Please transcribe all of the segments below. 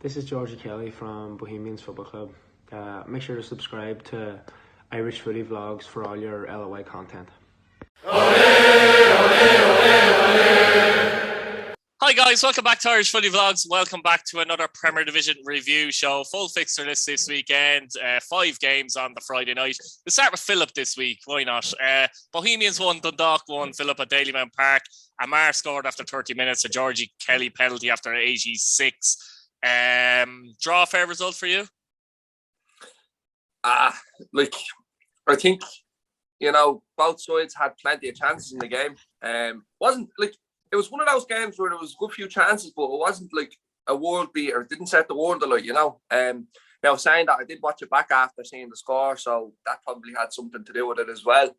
This is Georgie Kelly from Bohemians Football Club. Make sure to subscribe to Irish Footy Vlogs for all your LOI content. Hi guys, welcome back to Irish Footy Vlogs. Welcome back to another Premier Division review show. Full fixture list this weekend. 5 games on the Friday night. We'll start with Philip this week. Why not? Bohemians won, Dundalk won, Philip at Dalymount Park. Amar scored after 30 minutes. A Georgie Kelly penalty after 86. Draw, fair result for you? I think, both sides had plenty of chances in the game. It was one of those games where there was a good few chances, but it wasn't like a world beater. It didn't set the world alight, Now, saying that, I did watch it back after seeing the score, so that probably had something to do with it as well.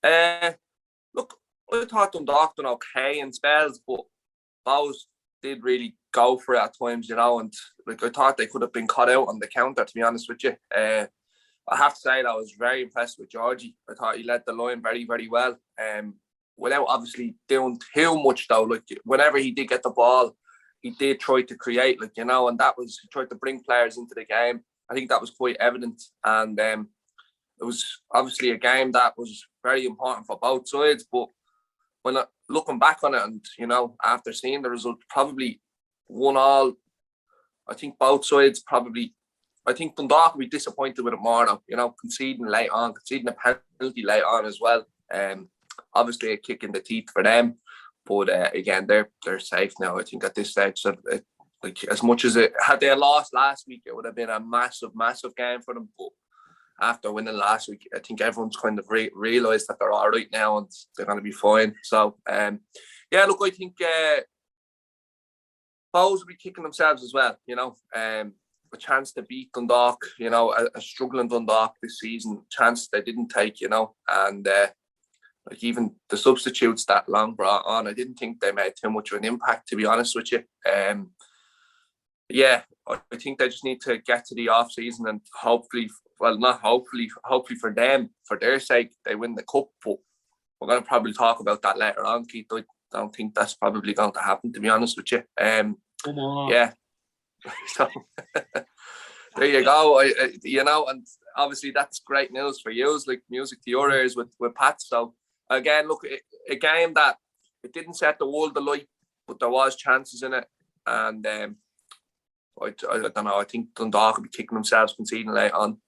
I thought Dundalk done okay in spells, but those did really go for it at times, and I thought they could have been caught out on the counter, to be honest with you. I have to say that I was very impressed with Georgie. I thought he led the line very, very well. Without obviously doing too much though, whenever he did get the ball, he did try to create, and that was, he tried to bring players into the game. I think that was quite evident, and it was obviously a game that was very important for both sides. But when looking back on it, and after seeing the result, probably 1-1. I think both sides probably. I think Dundalk will be disappointed with it more though, conceding a penalty late on as well. Obviously a kick in the teeth for them, but again, they're safe now. I think at this stage, so as much as it had they lost last week, it would have been a massive game for them. But after winning last week, I think everyone's kind of realised that they're all right now and they're going to be fine. So I think Bows will be kicking themselves as well. A chance to beat Dundalk, a struggling Dundalk this season, chance they didn't take, and even the substitutes that Long brought on, I didn't think they made too much of an impact, to be honest with you. I think they just need to get to the off season and hopefully for them, for their sake, they win the cup. But we're going to probably talk about that later on, Keith. I don't think that's probably going to happen, to be honest with you. So there you go. And obviously that's great news for you, like music to your ears with Pat. So again, a game that it didn't set the world alight, but there was chances in it, and I don't know. I think Dundalk will be kicking themselves conceding late on.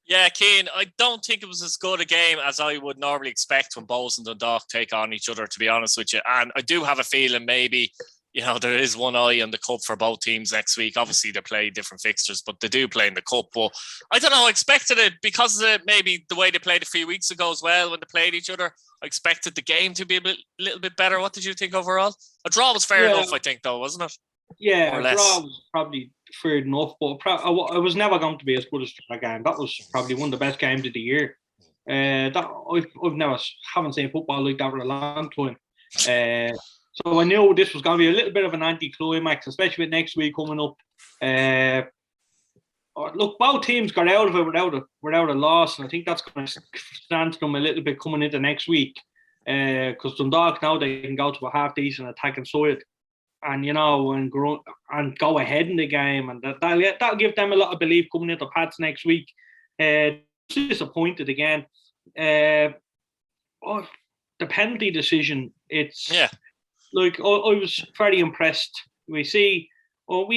Yeah, Cian, I don't think it was as good a game as I would normally expect when Bohs and Dundalk take on each other, to be honest with you. And I do have a feeling maybe, there is one eye on the cup for both teams next week. Obviously, they play different fixtures, but they do play in the cup. But I don't know, I expected it because of maybe the way they played a few weeks ago as well when they played each other. I expected the game to be a little bit better. What did you think overall? A draw was fair enough, I think, though, wasn't it? Yeah, a draw was probably fair enough, but it was never going to be as good as the game. That was probably one of the best games of the year. Haven't seen football like that for a long time. So I knew this was going to be a little bit of an anti-climax, especially with next week coming up. Both teams got out of it without a loss, and I think that's going to stand them a little bit coming into next week. Because Dundalk now they can go to a half-decent attacking side, and and go ahead in the game, and that'll give them a lot of belief coming into Pats next week. Disappointed again. The penalty decision. I was very impressed. We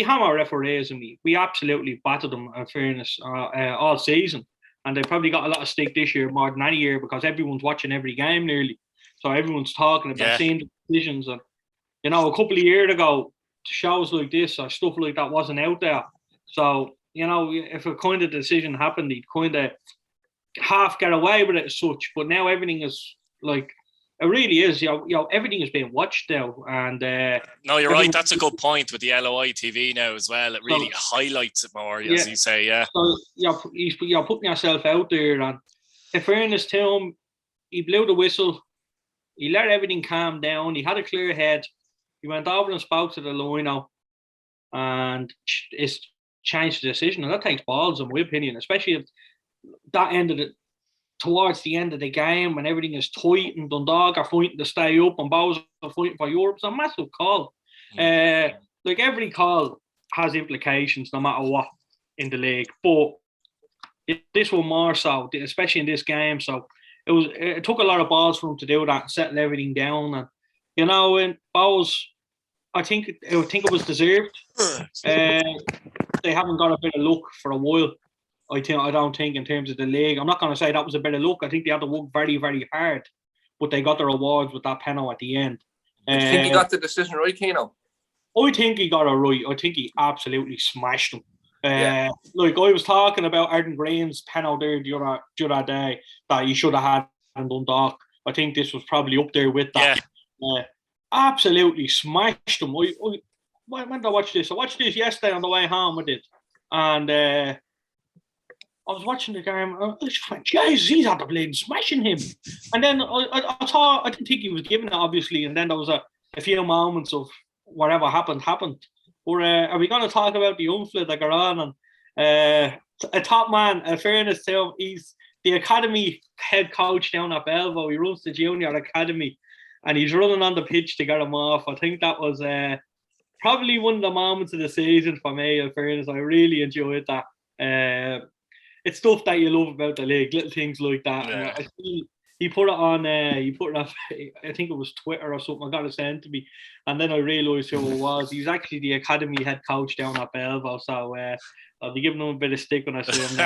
have our referees, and we absolutely battered them, in fairness, all season. And they probably got a lot of stick this year more than any year because everyone's watching every game nearly. So everyone's talking about seeing the decisions. And, a couple of years ago, shows like this or stuff like that wasn't out there. So, if a kind of decision happened, he'd kind of half get away with it as such. But now everything is it really is, everything is being watched now. And no, you're right. That's a good point with the LOI TV now as well. It really highlights it more, as you say. Yeah. So you're putting yourself out there, and in fairness to him, he blew the whistle. He let everything calm down. He had a clear head. He went over and spoke to the liner, and it's changed the decision. And that takes balls, in my opinion, especially if that ended it. Towards the end of the game, when everything is tight and Dundalk are fighting to stay up and Bows are fighting for Europe, it's a massive call. Every call has implications no matter what in the league. But this one more so, especially in this game. So it took a lot of balls for him to do that and settle everything down. And in Bowes, I think it was deserved. They haven't got a bit of luck for a while. I don't think in terms of the league. I'm not going to say that was a bit of luck. I think they had to work very, very hard, but they got the rewards with that penalty at the end. Do you think he got the decision right, Keno? I think he got it right. I think he absolutely smashed him. Like I was talking about Arden Green's penalty the other day that he should have had in Dundalk. I think this was probably up there with that. Yeah. Absolutely smashed him. When did I watch this? I watched this yesterday on the way home. I did, and I was watching the game. I was like, Jesus, he's had the blade smashing him. And then I thought I didn't think he was giving it, obviously. And then there was a few moments of whatever happened. Or are we going to talk about the unflit that got on? And a top man, in fairness to him, he's the academy head coach down at Belvo. He runs the junior academy, and he's running on the pitch to get him off. I think that was probably one of the moments of the season for me. In fairness, I really enjoyed that. It's stuff that you love about the league, little things like that. Yeah. And he put it on. I think it was Twitter or something. I got it sent to me, and then I realised who it was. He's actually the academy head coach down at Belvo. So I'll be giving him a bit of stick when I see him.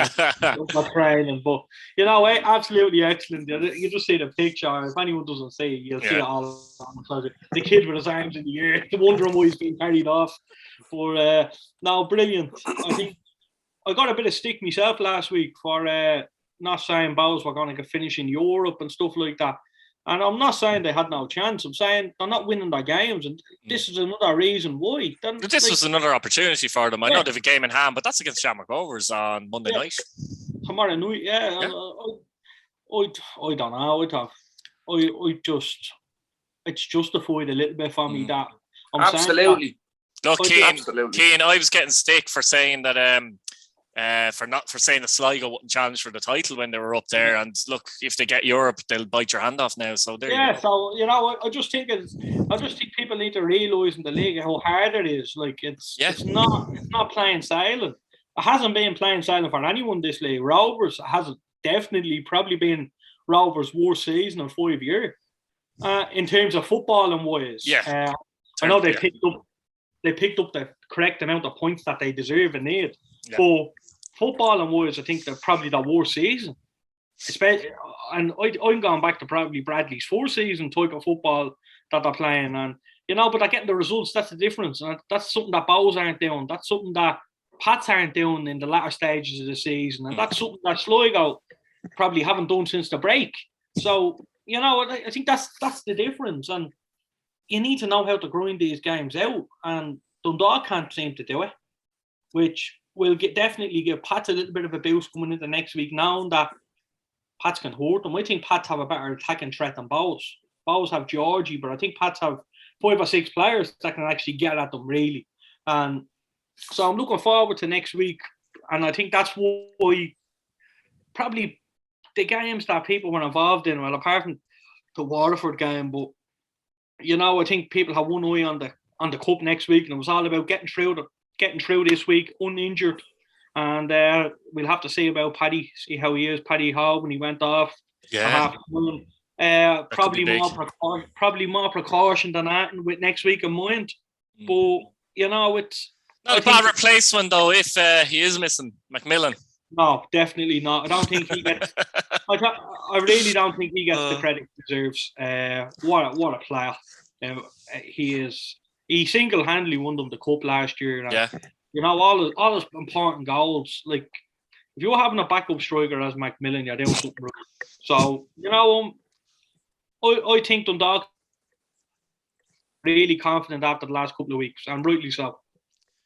Not training, but absolutely excellent. You just see the picture. If anyone doesn't see it, you'll see it all. The kid with his arms in the air, wondering why he's being carried off. But no, brilliant. I think I got a bit of stick myself last week for not saying Bowes were going to finish in Europe and stuff like that. And I'm not saying they had no chance. I'm saying they're not winning their games. And this is another reason why. This was another opportunity for them. I know they have a game in hand, but that's against Shamrock Rovers on Monday night. Tomorrow night, I don't know. It's justified a little bit for me that I'm absolutely. Look, Keane, I was getting stick for saying that for saying that Sligo wouldn't challenge for the title when they were up there, and look, if they get Europe, they'll bite your hand off now. So there. Yeah, so I just think people need to realise in the league how hard it is. Like it's not plain sailing. It hasn't been plain sailing for anyone this league. Rovers has definitely probably been Rovers' worst season in 5 years in terms of footballing wise. Yeah, I know they picked up the correct amount of points that they deserve and need. Yeah. But footballing wise, I think they're probably the worst season. And I'm going back to probably Bradley's 4th season type of football that they're playing. And, but they're getting the results. That's the difference. And that's something that Bowes aren't doing. That's something that Pats aren't doing in the latter stages of the season. And that's something that Sligo probably haven't done since the break. So, I think that's the difference. And you need to know how to grind these games out. And Dundalk can't seem to do it, which will definitely give Pats a little bit of a boost coming into next week, knowing that Pats can hurt them. I think Pats have a better attacking threat than Bowes. Bowes have Georgie, but I think Pats have 5 or 6 players that can actually get at them, really. And so I'm looking forward to next week. And I think that's why probably the games that people were involved in, well, apart from the Waterford game, but, I think people have one eye on the cup next week, and it was all about getting through this week uninjured. And we'll have to see about Paddy, see how he is. Paddy Howe, when he went off. Yeah. Probably more precaution than that with next week in mind. But, it's... Not a bad replacement, though, if he is missing McMillan. No, definitely not. I don't think he gets... I really don't think he gets the credit he deserves. What a player. He single-handedly won them the cup last year. And, all his important goals. Like, if you're having a backup striker as McMillan, you're doing something right. So, I think Dundalk really confident after the last couple of weeks, and rightly so.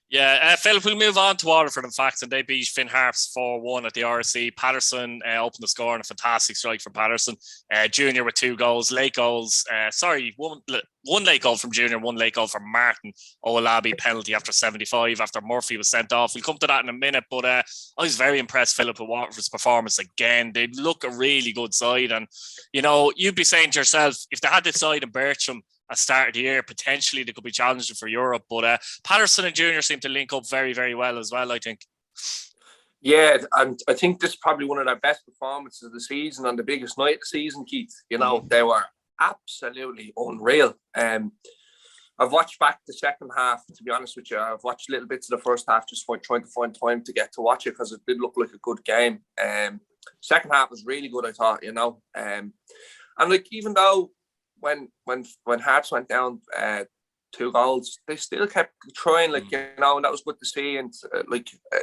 Yeah, Philip, we'll move on to Waterford, in fact, and they beat Finn Harps 4-1 at the RSC. Patterson opened the score on a fantastic strike for Patterson. Junior with 2 goals, late goals. One late goal from Junior, 1 late goal from Martin. Olabi penalty after 75, after Murphy was sent off. We'll come to that in a minute, but I was very impressed, Philip, with Waterford's performance again. They look a really good side, and, you'd be saying to yourself, if they had this side in Bircham, at start of the year. Potentially they could be challenging for Europe, but Patterson and Junior seem to link up very, very well as well, I think. Yeah, and I think this is probably one of their best performances of the season on the biggest night of the season, Keith. You know, they were absolutely unreal. I've watched back the second half, to be honest with you. I've watched little bits of the first half just trying to find time to get to watch it because it did look like a good game. Second half was really good, I thought, you know. And like, even though when Harps went down 2 goals, they still kept trying, like, you know, and that was good to see. And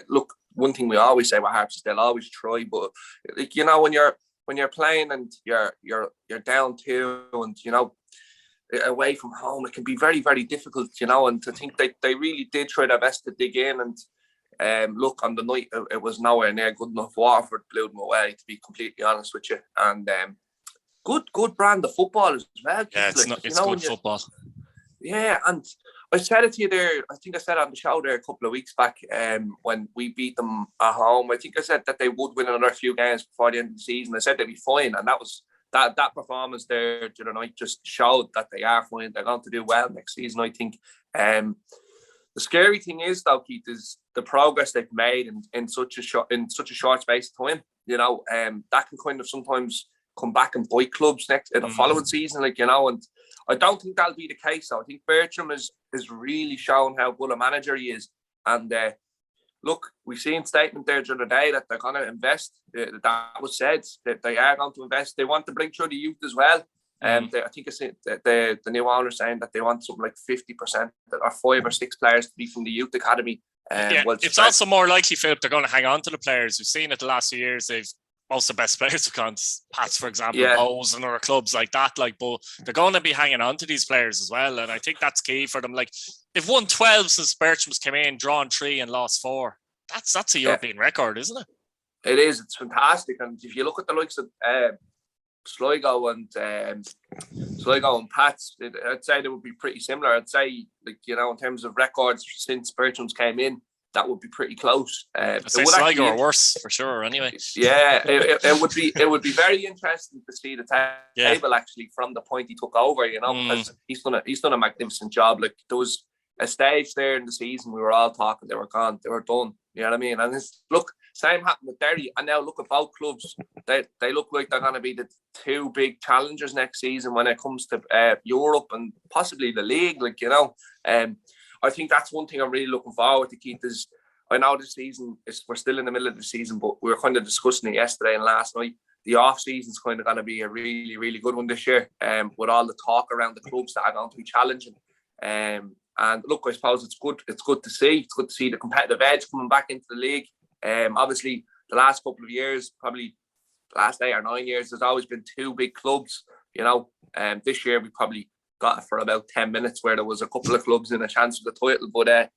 look, one thing we always say about Harps is they'll always try, but like, you know, when you're playing and you're down 2, and you know, away from home, it can be very, very difficult, you know. And I think they really did try their best to dig in. And look, on the night, it was nowhere near good enough. Waterford blew them away, to be completely honest with you. And good brand of football as well. Yeah, it's good football. Yeah, and I said it to you there, I think I said it on the show there a couple of weeks back, when we beat them at home. I think I said that they would win another few games before the end of the season. I said they'd be fine, and that was that performance there the other night just showed that they are fine. They're going to do well next season, I think. The scary thing is, though, Keith, is the progress they've made in such a short space of time. You know, that can kind of sometimes come back and bite clubs in the following season, like, you know. And I don't think that'll be the case. So I think Bertram is really showing how good a manager he is. And look, we've seen statement there the other day that they're going to invest. That was said that they are going to invest. They want to bring through the youth as well. I think it's the new owner saying that they want something like 50% or 5 or 6 players to be from the youth academy. It's also more likely, Philip, they're going to hang on to the players. We've seen it the last few years. Most of the best players have gone to Pats, for example, Bows and other clubs like that. Like, but they're going to be hanging on to these players as well, and I think that's key for them. Like, they've won 12 since Bertram's came in, drawn 3 and lost 4. That's a European record, isn't it? It is. It's fantastic. And if you look at the likes of Sligo and Pats, I'd say they would be pretty similar. I'd say, like, you know, in terms of records since Bertram's came in, that would be pretty close. I'd say Sligo or worse for sure. Anyway, yeah, it would be very interesting to see the table actually from the point he took over. You know, because he's done a magnificent job. Like, there was a stage there in the season we were all talking they were gone, they were done. You know what I mean? And look, same happened with Derry, and now look at both clubs. They look like they're going to be the 2 big challengers next season when it comes to Europe and possibly the league. Like, you know, I think that's one thing I'm really looking forward to, Keith. Is I know this season we're still in the middle of the season, but we were kind of discussing it yesterday and last night. The off season's kind of going to be a really, really good one this year, with all the talk around the clubs that are going to be challenging. And look, I suppose it's good. It's good to see. It's good to see the competitive edge coming back into the league. Obviously, the last couple of years, probably the last 8 or 9 years, there's always been 2 big clubs. You know, this year we probably got it for about 10 minutes where there was a couple of clubs in a chance for the title. But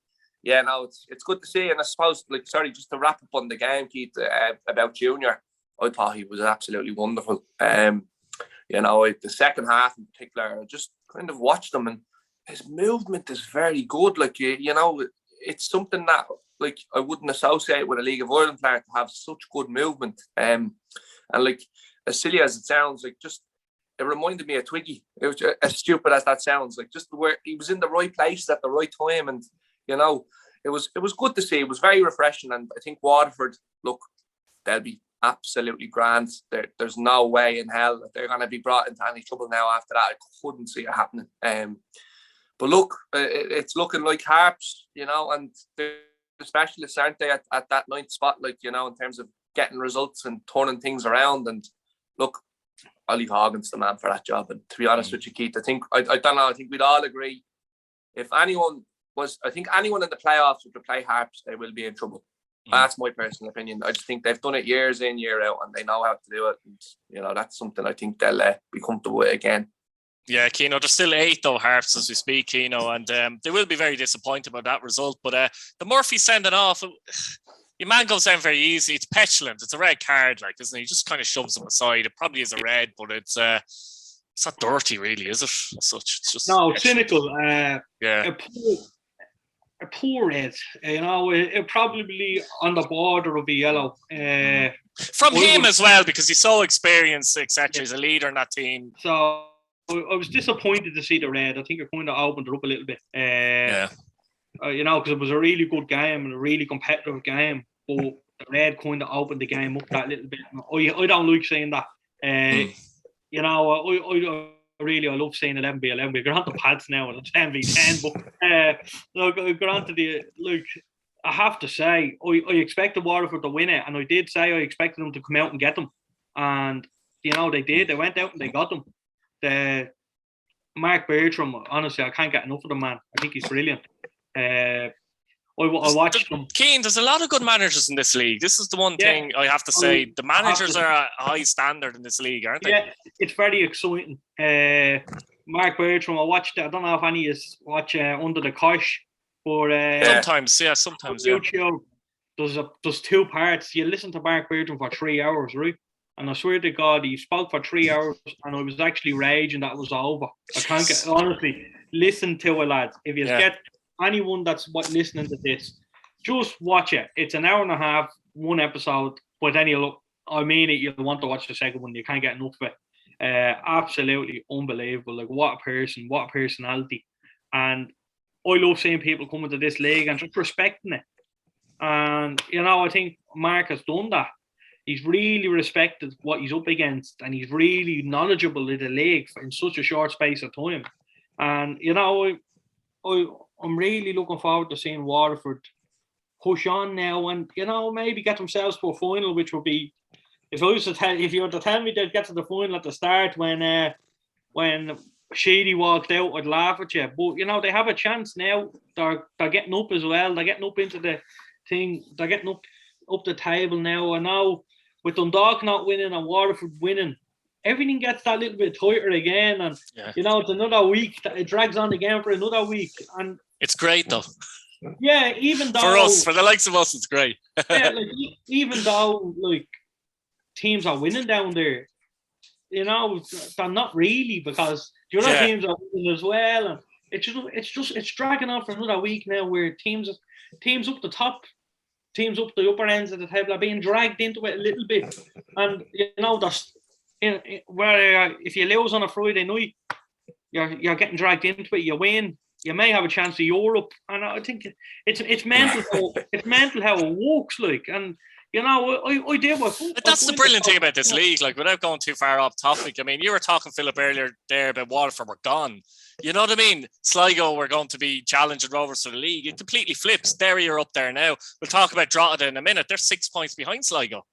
yeah, no, it's good to see. And I suppose, like, sorry, just to wrap up on the game, Keith, about Junior, I thought he was absolutely wonderful. You know, the second half in particular, I just kind of watched him, and his movement is very good. Like, you know, it's something that, like, I wouldn't associate with a League of Ireland player to have such good movement. And like, as silly as it sounds, like, just it reminded me of Twiggy. It was just, as stupid as that sounds, like, just where he was in the right place at the right time, and you know, it was good to see. It was very refreshing, and I think Waterford, look, they'll be absolutely grand. There's no way in hell that they're going to be brought into any trouble now after that. I couldn't see it happening. But look, it's looking like Harps, you know, and they're specialists, aren't they, at that 9th spot, like, you know, in terms of getting results and turning things around. And look, Ollie Horgan's the man for that job. And to be honest with you, Keith, I think we'd all agree, if anyone in the playoffs would play Harps, they will be in trouble. That's my personal opinion. I just think they've done it years in, year out, and they know how to do it. And, you know, that's something I think they'll be comfortable with again. Yeah, Keano, they're still 8th though, Harps, as we speak, Keano, and they will be very disappointed about that result. But the Murphy sending off, your man goes down very easy. It's petulant. It's a red card, like, isn't it? He just kind of shoves him aside. It probably is a red, but it's not dirty, really, is it? As such, it's just no, cynical. Yeah, a poor red. You know, it probably on the border of a yellow. From him as well, because he's so experienced, etc. He's a leader in that team. So I was disappointed to see the red. I think it kind of opened it up a little bit. Because it was a really good game and a really competitive game, but the red kind of opened the game up that little bit. I don't like seeing that. I love seeing 11v11. We're on the pads now and it's 10v10. But I have to say, I expected Waterford to win it, and I did say I expected them to come out and get them, and they did. They went out and they got them. The Mark Bertram, honestly, I can't get enough of the man. I think he's brilliant. I watched them. Keane, there's a lot of good managers in this league. This is the one thing I have to say. The managers are a high standard in this league, aren't they? Yeah, it's very exciting. Mark Bertram, I don't know if any of you watch Under the Cosh, but sometimes. YouTube, there's 2 parts. You listen to Mark Bertram for 3 hours, right? And I swear to God, he spoke for 3 hours, and I was actually raging that it was over. I can't get, honestly, listen to it, lads. If you get anyone that's listening to this, just watch it. It's an hour and a half, one episode, but then you'll want to watch the second one. You can't get enough of it. Absolutely unbelievable. Like, what a person, what a personality. And I love seeing people come into this league and just respecting it. And, I think Mark has done that. He's really respected what he's up against, and he's really knowledgeable in the league in such a short space of time. And, I'm really looking forward to seeing Waterford push on now and, maybe get themselves to a final, which would be, if you were to tell me they'd get to the final at the start when Sheedy walked out, I'd laugh at you. But, they have a chance now. They're getting up as well. They're getting up into the thing. They're getting up the table now. And now, with Dundalk not winning and Waterford winning, everything gets that little bit tighter again. And, it's another week. It drags on again for another week. And it's great, though. Yeah, even though... For us, for the likes of us, it's great. Even though, teams are winning down there, they're not really, because the other teams are winning as well. And it's dragging on for another week now, where teams up the top, teams up the upper ends of the table are being dragged into it a little bit. And, if you lose on a Friday night, you're getting dragged into it. You win, you may have a chance of Europe. And I think it's mental. It's mental how it works, and I did what. That's the brilliant thing about this league. Without going too far off topic, I mean, you were talking, Philip, earlier there about Waterford were gone. You know what I mean? Sligo were going to be challenging Rovers for the league. It completely flips. Derry are up there now. We'll talk about Drogheda in a minute. They're 6 points behind Sligo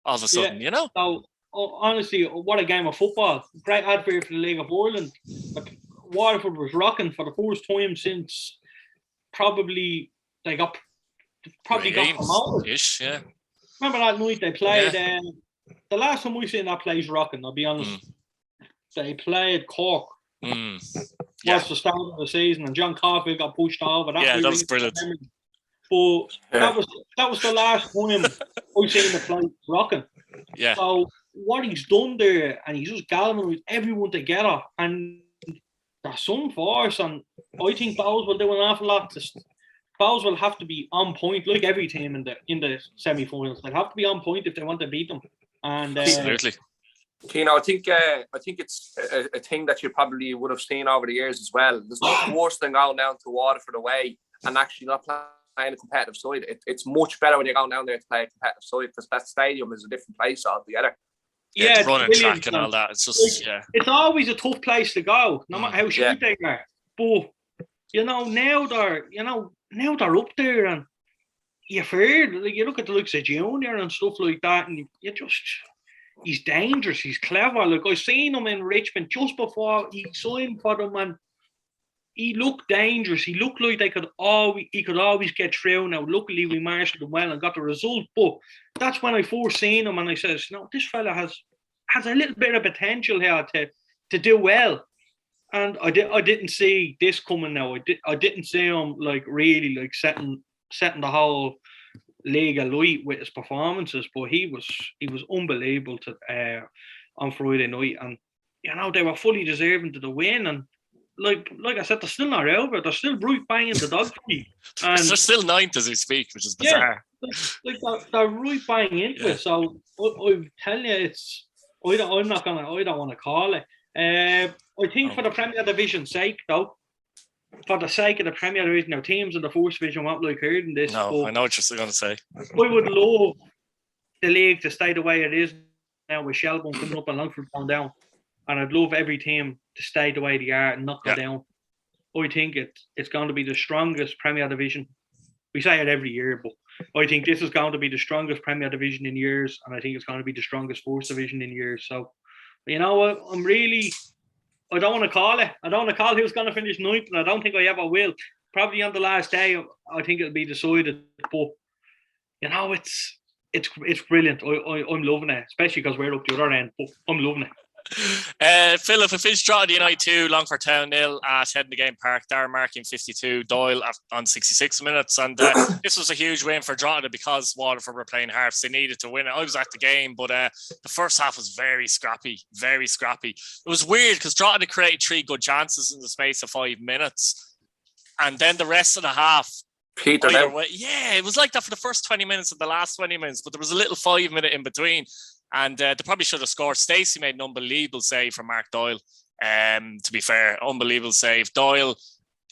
all of a sudden, So, honestly, what a game of football. Great advert for the League of Ireland. Waterford was rocking for the first time since probably they got promoted. Yeah. Remember that night they played? The last time we seen that place rocking, I'll be honest, they played Cork. That's the start of the season, and John Caulfield got pushed over. That was brilliant. But that was the last time I seen the place rocking. Yeah. So what he's done there, and he's just galvanized everyone together, and there's some force, and I think Bowes will do an awful lot. Bowes will have to be on point, like every team in the semi-finals. They'll have to be on point if they want to beat them. And absolutely. I think it's a thing that you probably would have seen over the years as well. There's nothing worse than going down to Waterford away and actually not playing a competitive side. It's much better when you're going down there to play a competitive side, because that stadium is a different place altogether. Yeah, running track and all that. It's just it's always a tough place to go, no matter how shit they are. But now they're up there, and you've heard, you look at the looks of Junior and stuff like that, and he's dangerous, he's clever. I seen him in Richmond just before he signed for them, and he looked dangerous. He looked like he could always get through. Now, luckily, we marshalled him well and got the result. But that's when I first seen him, and I said, this fella has a little bit of potential here to do well. And I didn't see this coming. Now I didn't see him really setting the whole league alight with his performances. But he was unbelievable on Friday night, and they were fully deserving to the win. And like I said, they're still not over. They're still right banging the dog feet. And they're still ninth as we speak, which is bizarre. They're right banging into it. So I'm telling you, I don't want to call it. I I think for the Premier Division's sake, though, for the sake of the Premier Division, now teams in the First Division won't like hearing this. No, I know what you're going to say. I would love the league to stay the way it is now with Shelbourne coming up and Longford going down. And I'd love every team to stay the way they are and not go down. I think it's going to be the strongest Premier Division. We say it every year, but I think this is going to be the strongest Premier Division in years, and I think it's going to be the strongest First Division in years. So, you know what? I don't want to call it. I don't want to call who's going to finish ninth, and I don't think I ever will. Probably on the last day, I think it'll be decided. But, you know, it's brilliant. I'm loving it, especially because we're up the other end, but I'm loving it. Philip, if it's Drogheda United 2, Longford Town 0 at Head in the Game Park, Darren marking 52, Doyle on 66 minutes. And this was a huge win for Drogheda because Waterford were playing Harps. They needed to win it. I was at the game, but the first half was very scrappy, very scrappy. It was weird because Drogheda created 3 good chances in the space of 5 minutes. And then the rest of the half, it was like that for the first 20 minutes and the last 20 minutes, but there was a little 5 minute in between. And they probably should have scored. Stacey made an unbelievable save from Mark Doyle. To be fair, unbelievable save. Doyle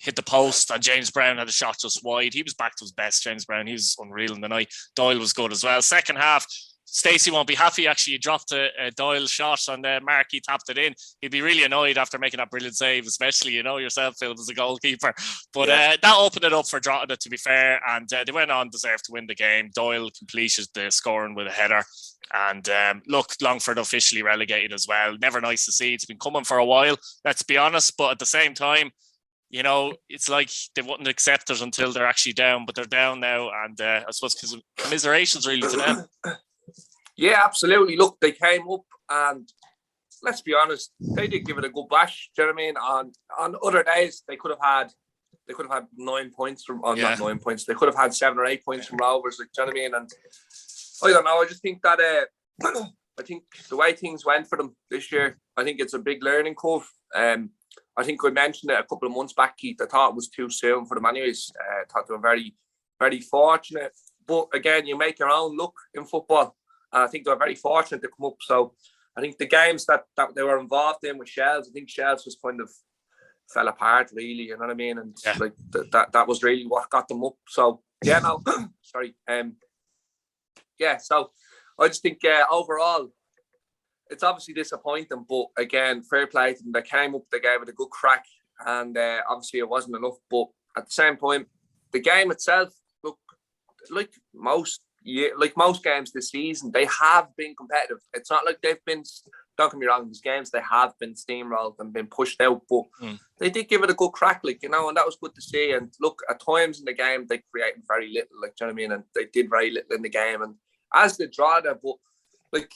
hit the post and James Brown had a shot just wide. He was back to his best, James Brown. He was unreal in the night. Doyle was good as well. Second half, Stacey won't be happy. Actually, he dropped a Doyle shot and Mark, he tapped it in. He'd be really annoyed after making that brilliant save, especially, you know, yourself, Phil, as a goalkeeper. But that opened it up for Drogheda, to be fair. And they went on, deserved to win the game. Doyle completed the scoring with a header. And look, Longford officially relegated as well. Never nice to see. It's been coming for a while, let's be honest. But at the same time, you know, it's like they wouldn't accept it until they're actually down. But they're down now. And I suppose commiserations really to them. Yeah, absolutely. Look, they came up and let's be honest, they did give it a good bash. Do you know what I mean? On other days, they could have had 9 points from, not 9 points. They could have had 7 or 8 points from Rovers. Like, do you know what I mean? And I don't know. I just think that I think the way things went for them this year, I think it's a big learning curve. I think I mentioned it a couple of months back, Keith. I thought it was too soon for them anyways. I thought they were very, very fortunate. But again, you make your own luck in football. And I think they were very fortunate to come up. So I think the games that they were involved in with Shells, I think Shells just kind of fell apart, really. You know what I mean? And like that was really what got them up. So yeah, no, sorry. So I just think overall, it's obviously disappointing. But again, fair play to them. They came up, they gave it a good crack, and obviously it wasn't enough. But at the same time, the game itself, look, like most games this season, they have been competitive. It's not like they've been, don't get me wrong, these games they have been steamrolled and been pushed out, but they did give it a good crack, like, you know, and that was good to see. And look, at times in the game they created very little, like, do you know what I mean? And they did very little in the game, and as did Drogheda. But like,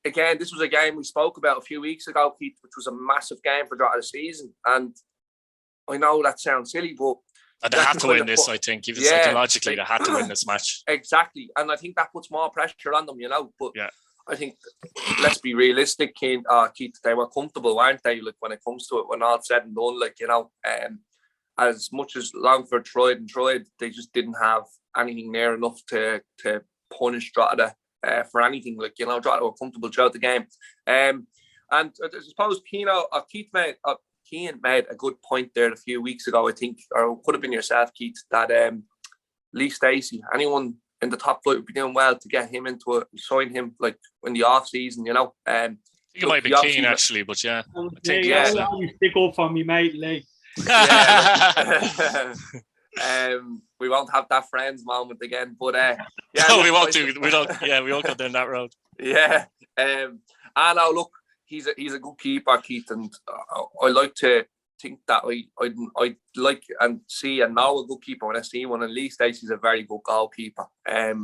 again, this was a game we spoke about a few weeks ago, Keith, which was a massive game for Drogheda season. And I know that sounds silly, but they had to win this, I think. Even psychologically, they had to win this match. Exactly. And I think that puts more pressure on them, you know. But I think, let's be realistic, Keith, they were comfortable, weren't they? Like, when it comes to it, when all said and done, like, you know, as much as Longford tried, they just didn't have anything near enough to punish Drogheda for anything. Like, you know, Drogheda were comfortable throughout the game. And I suppose Keane made a good point there a few weeks ago, I think, or it could have been yourself, Keith, that Lee Stacey, anyone in the top flight would be doing well to get him sign him like in the off season, you know. I think it might be Keane actually, but yeah. I think you stick up for me, mate, Lee. We won't have that friends moment again, but no, we won't do. We don't. Yeah, we won't go down that road. Yeah, I know. Look, he's a good keeper, Keith, and I like to think that I like and see and know a good keeper when I see one. And Lee Stacey's a very good goalkeeper.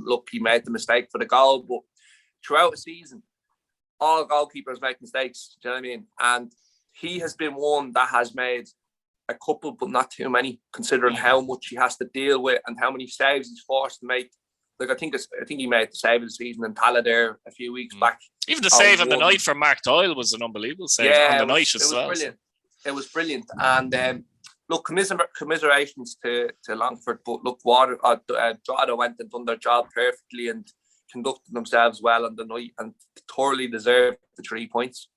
Look, he made the mistake for the goal, but throughout the season, all goalkeepers make mistakes. Do you know what I mean? And he has been one that has made a couple, but not too many, considering how much he has to deal with and how many saves he's forced to make. Like, I think he made the save of the season in Tala there a few weeks back. Even the save on the night from Mark Doyle was an unbelievable save on the night as well. Brilliant. It was brilliant. And look, commiserations to Longford, but look, Drogheda went and done their job perfectly and conducted themselves well on the night and thoroughly deserved the 3 points.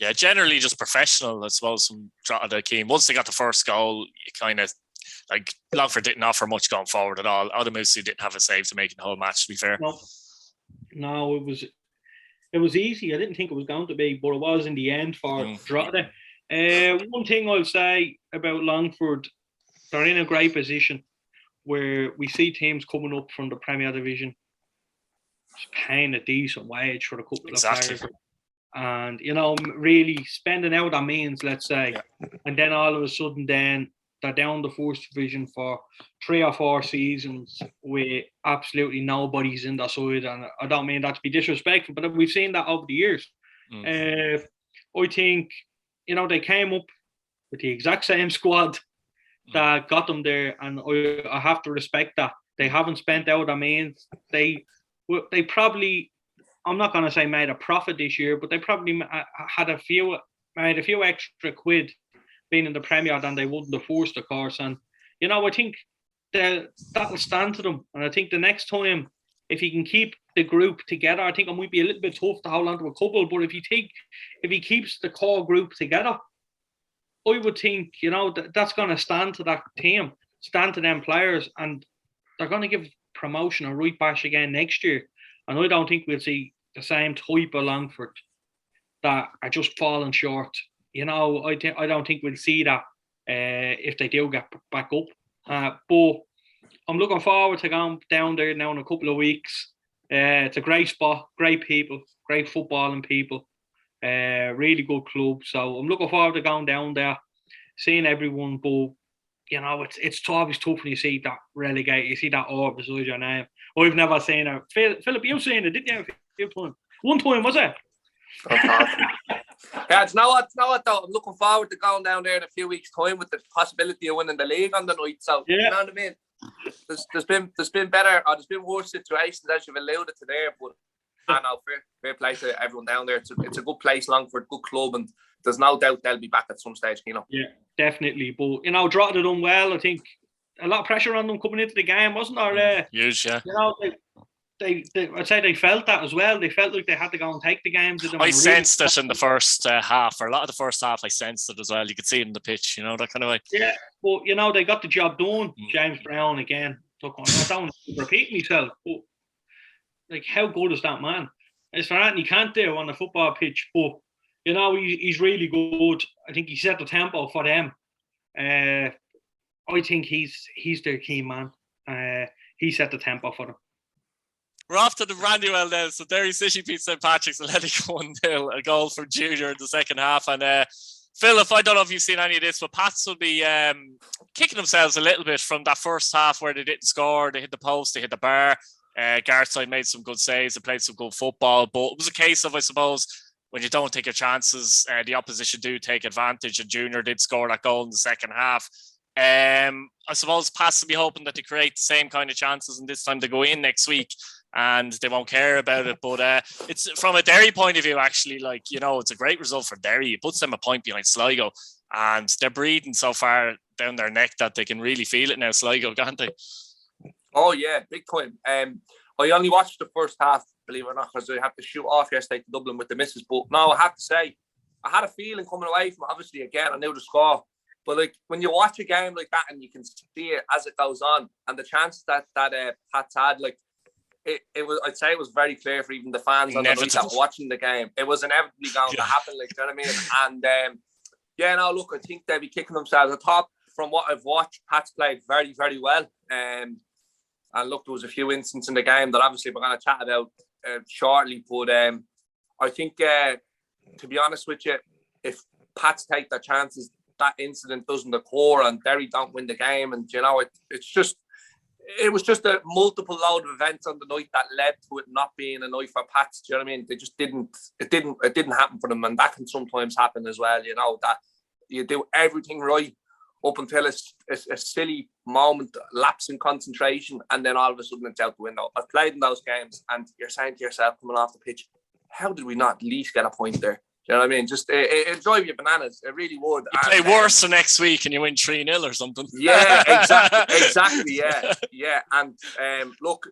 Yeah, generally just professional, I suppose, from Drogheda Keane. Once they got the first goal, you kind of, like, Longford didn't offer much going forward at all. Odamusu didn't have a save to make it the whole match, to be fair. No, it was easy. I didn't think it was going to be, but it was in the end for Drogheda. One thing I'll say about Longford, they're in a great position where we see teams coming up from the Premier Division paying a decent wage for a couple of players. And, you know, really spending out that means, let's say, and then all of a sudden then they're down the first division for 3 or 4 seasons with absolutely nobody's in their side. And I don't mean that to be disrespectful, but we've seen that over the years. I think, you know, they came up with the exact same squad that got them there, and I have to respect that. They haven't spent out their means. They probably, I'm not going to say made a profit this year, but they probably made a few extra quid being in the Premier than they would in the first, of course. And, you know, I think that'll stand to them. And I think the next time, if he can keep the group together, I think it might be a little bit tough to hold on to a couple, but if he keeps the core group together, I would think, you know, that's going to stand to that team, stand to them players, and they're going to give promotion a right bash again next year. And I don't think we'll see the same type of Longford that are just falling short. You know, I don't think we'll see that if they do get back up. But I'm looking forward to going down there now in a couple of weeks. It's a great spot, great people, great footballing people, really good club. So I'm looking forward to going down there, seeing everyone. But, you know, it's always tough when you see that relegate. You see that orb beside your name. I've never seen it. Philip, you've seen it, didn't you? One time, was it? Yeah, it's now what though. I'm looking forward to going down there in a few weeks' time with the possibility of winning the league on the night. So you know what I mean? There's been better, or there's been worse situations as you've alluded to there, but I know fair play to everyone down there. It's a good place, Longford, good club, and there's no doubt they'll be back at some stage, you know. Yeah, definitely. But, you know, Drogheda done well. I think a lot of pressure on them coming into the game, wasn't there? Huge, yeah. You know, I'd say they felt that as well. They felt like they had to go and take the games. I sensed it in the first half, or a lot of the first half. I sensed it as well. You could see it in the pitch, you know, that kind of way. Yeah, but, you know, they got the job done. James Brown again. I don't repeat myself, but, like, how good is that man? It's for anything he can't do on the football pitch, but, you know, he's really good. I think he set the tempo for them. I think he's their key man. He set the tempo for them. We're off to the Brandywell then. So Derry City beat St.Patrick's and let it go 1-0. A goal from Junior in the second half. And Philip, I don't know if you've seen any of this, but Pats will be kicking themselves a little bit from that first half where they didn't score. They hit the post, they hit the bar. Gartside made some good saves, they played some good football. But it was a case of, I suppose, when you don't take your chances, the opposition do take advantage. And Junior did score that goal in the second half. I suppose Pats will be hoping that they create the same kind of chances, and this time they go in next week and they won't care about it. But it's from a Derry point of view, actually, like, you know, it's a great result for Derry. It puts them a point behind Sligo, and they're breathing so far down their neck that they can really feel it now, Sligo, can't they? Oh yeah, big time. I only watched the first half, believe it or not, because I had to shoot off yesterday to Dublin with the missus. But no, I have to say, I had a feeling coming away from it. Obviously, again, I knew the score. But, like, when you watch a game like that and you can see it as it goes on, and the chances that Pats had, like, it was, I'd say it was very clear for even the fans on the night that were watching the game. It was inevitably going to happen, like, you know what I mean? And yeah, no, look, I think they'll be kicking themselves. I thought, from what I've watched, Pats played very, very well. And look, there was a few instances in the game that obviously we're going to chat about shortly. But I think, to be honest with you, if Pats take their chances, that incident doesn't occur and Derry don't win the game. And, you know, it was just a multiple load of events on the night that led to it not being a night for Pats. Do you know what I mean? They just it didn't happen for them. And that can sometimes happen as well, you know, that you do everything right up until a silly moment, lapse in concentration, and then all of a sudden it's out the window. I've played in those games and you're saying to yourself coming off the pitch, how did we not at least get a point there? You know what I mean? Just it drive you bananas. It really would. You play worse the next week and you win 3-0 or something. Yeah, exactly. Yeah. And look,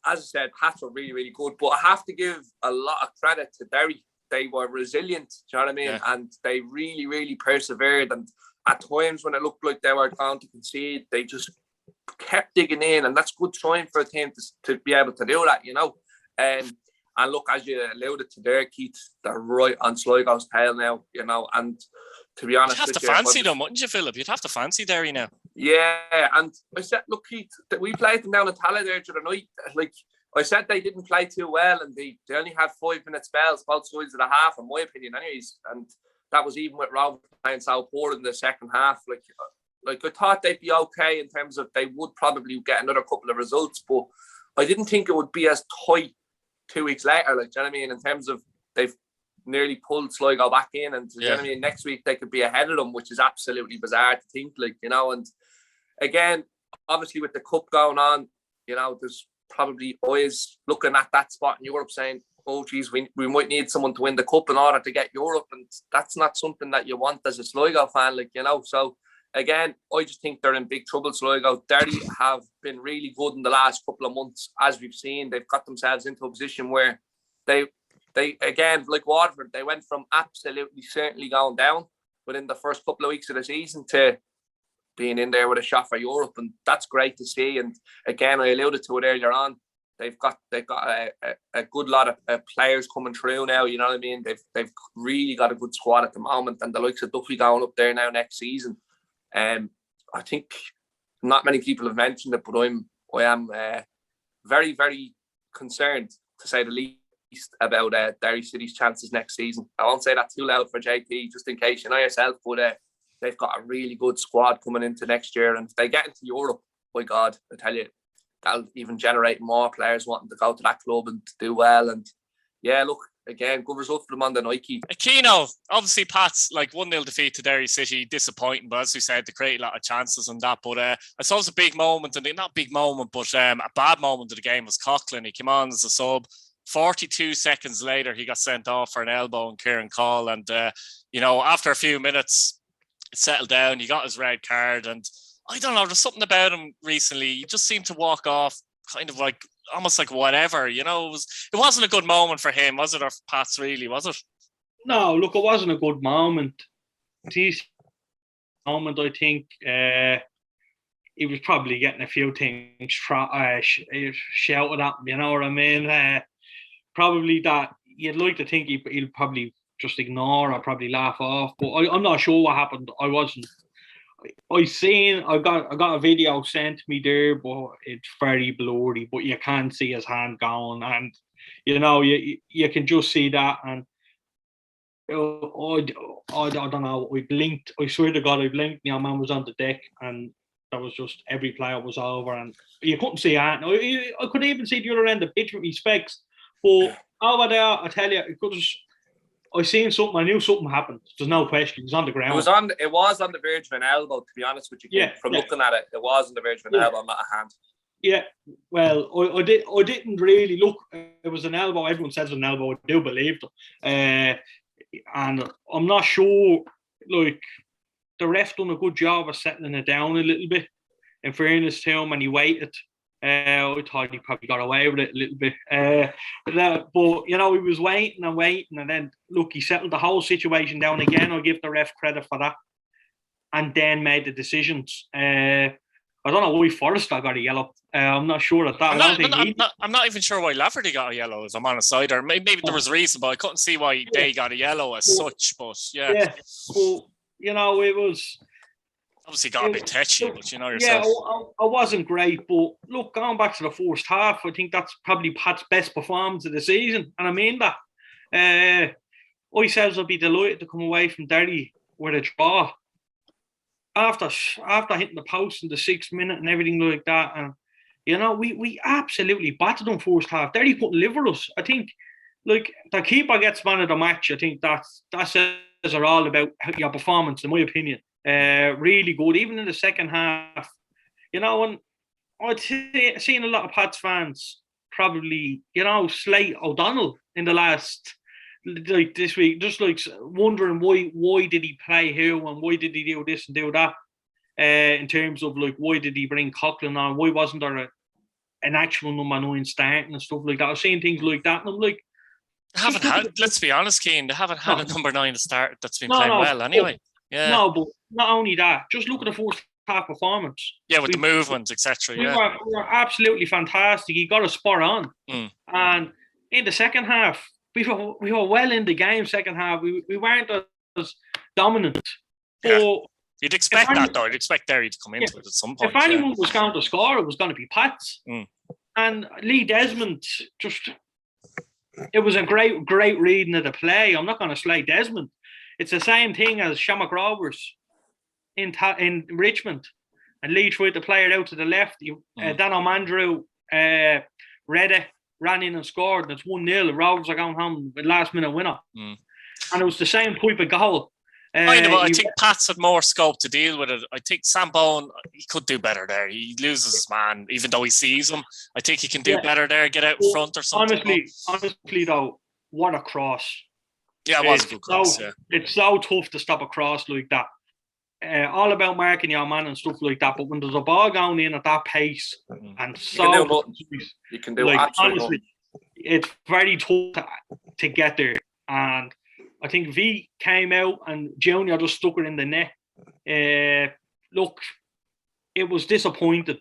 as I said, Pats were really, really good. But I have to give a lot of credit to Derry. they were resilient. Do you know what I mean? Yeah. And they really, really persevered. And at times when it looked like they were going to concede, they just kept digging in, and that's good sign for a team to be able to do that, you know. And look, as you alluded to there, Keith, they're right on Sligo's tail now, you know. And to be honest, you'd have to fancy them, wouldn't you, Philip? You'd have to fancy Derry now. Yeah, and I said, look, Keith, we played them down in Tala there the other night. Like I said, they didn't play too well, and they only had 5-minute spells both sides of the half, in my opinion, anyways. And that was even with Rovers playing so poor in the second half. Like I thought they'd be okay in terms of they would probably get another couple of results, but I didn't think it would be as tight 2 weeks later. Like, do you know what I mean? In terms of they've nearly pulled Sligo back in, and do you know what I mean? Next week they could be ahead of them, which is absolutely bizarre to think. Like, you know, and again, obviously with the cup going on, you know, there's probably always looking at that spot in Europe saying, oh geez, we might need someone to win the cup in order to get Europe, and that's not something that you want as a Sligo fan, like, you know. So again, I just think they're in big trouble, Sligo. Derry have been really good in the last couple of months, as we've seen. They've got themselves into a position where they again, like Waterford, they went from absolutely certainly going down within the first couple of weeks of the season to being in there with a shot for Europe, and that's great to see. And again, I alluded to it earlier on. They've got a good lot of players coming through now. You know what I mean? They've really got a good squad at the moment, and the likes of Duffy going up there now next season. I think not many people have mentioned it, but I am very, very concerned, to say the least, about Derry City's chances next season. I won't say that too loud for JP, just in case you know yourself, but they've got a really good squad coming into next year, and if they get into Europe, by God, I tell you, that'll even generate more players wanting to go to that club and do well. And yeah, look, again, good result for them on the Nike. Aquino, obviously, Pat's like 1-0 defeat to Derry City, disappointing, but as we said, they create a lot of chances on that. But I saw it was a big moment, and not big moment, but a bad moment of the game was Coughlin. He came on as a sub. 42 seconds later, he got sent off for an elbow on Kieran Call, and you know, after a few minutes, it settled down. He got his red card, and I don't know, there's something about him recently. He just seemed to walk off kind of like almost like whatever, you know. It wasn't a good moment for him, was it? Or Pat's, really, was it? No, look, it wasn't a good moment. This moment, I think he was probably getting a few things shouted at him, you know what I mean? Probably that you'd like to think he'll probably just ignore or probably laugh off, but I'm not sure what happened. I got a video sent to me there, but it's very blurry, but you can see his hand going, and you know, you can just see that. And I don't know, I blinked, I swear to God I blinked, my man was on the deck, and that was just, every player was over, and you couldn't see that. I couldn't even see the other end of the pitch with my specs, but over there, I tell you, I seen something. I knew something happened. There's no question. It was on the ground. It was on the verge of an elbow, to be honest with you. Yeah, from looking at it, it was on the verge of an elbow, not a hand. Yeah. Well, I didn't really look. It was an elbow. Everyone says it was an elbow. I do believe them. And I'm not sure. Like, the ref done a good job of settling it down a little bit. In fairness to him, and he waited. I thought he probably got away with it a little bit. But, you know, he was waiting, and then, look, he settled the whole situation down again. I'll give the ref credit for that. And then made the decisions. I don't know why Forrester got a yellow. I'm not sure of that. I'm not even sure why Lafferty got a yellow, as I'm on a side. Or maybe there was a reason, but I couldn't see why they got a yellow as such. But, yeah. But, you know, it was... Obviously got a bit touchy, but you know yourself. Yeah, I wasn't great, but look, going back to the first half, I think that's probably Pat's best performance of the season, and I mean that. Ourselves will be delighted to come away from Derry with a draw after hitting the post in the 6th minute and everything like that. And you know, we absolutely battered them first half. Derry couldn't live with us. I think, like, the keeper gets man of the match. I think that says it all about your performance, in my opinion. Really good, even in the second half. You know, and I'd seen a lot of Pats fans probably, you know, slate O'Donnell in the last, like, this week, just like wondering why did he play here and why did he do this and do that. In terms of, like, why did he bring Coughlin on? Why wasn't there an actual number 9 starting and stuff like that? I was seeing things like that, and I'm like, haven't had. Let's be honest, Keane. They haven't had a number 9 to start that's been playing well anyway. Yeah. No, but not only that. Just look at the first half performance. Yeah, with the movement, etc. We were absolutely fantastic. He got a spot on, and in the second half, we were well in the game. Second half, we weren't as dominant. Yeah. But you'd expect that, though. You'd expect Derry to come into it at some point. If anyone was going to score, it was going to be Pats. And Lee Desmond it was a great reading of the play. I'm not going to slay Desmond. It's the same thing as Shamrock Rovers in Richmond. And Lee tried to play it out to the left. Dan O'Mandrew read it, ran in and scored. And it's 1-0. Rovers are going home with last-minute winner. And it was the same type of goal. I think Pats had more scope to deal with it. I think Sam Bowen, he could do better there. He loses his man, even though he sees him. I think he can do better there, get out in front or something. Honestly, though, what a cross. Yeah, it was a good cross, It's so tough to stop a cross like that. All about marking your man and stuff like that, but when there's a ball going in at that pace and you can do absolutely honestly, it's very tough to get there. And I think V came out and Junior just stuck it in the net. Look, it was disappointing.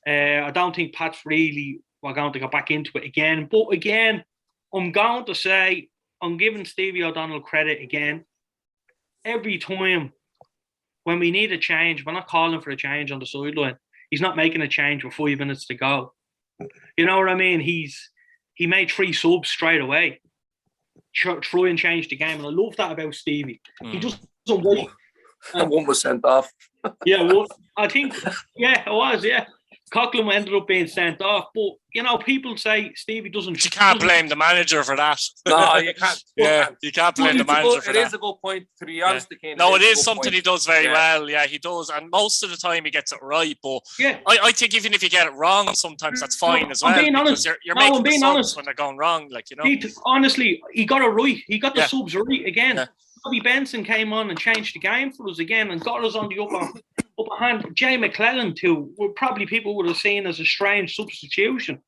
I don't think Pats really were going to go back into it again. But again, I'm going to say, I'm giving Stevie O'Donnell credit again. Every time when we need a change, we're not calling for a change on the sideline. He's not making a change with 5 minutes to go. You know what I mean? He made 3 subs straight away. Try and change the game. And I love that about Stevie. He just doesn't wait. And one was sent off. I think, it was, Coughlin ended up being sent off, but people say Stevie doesn't. But you can't blame the manager for that. No, you can't. You can't blame the manager for that. It is a good point, to be honest. No, it is something he does very well. Yeah, he does, and most of the time he gets it right. But I think even if you get it wrong, sometimes that's fine as well. I'm being honest. You're making the subs when they're going wrong, Honestly, he got it right. He got the subs right again. Bobby Benson came on and changed the game for us again and got us on the upper hand. Jay McClellan, too, probably people would have seen as a strange substitution.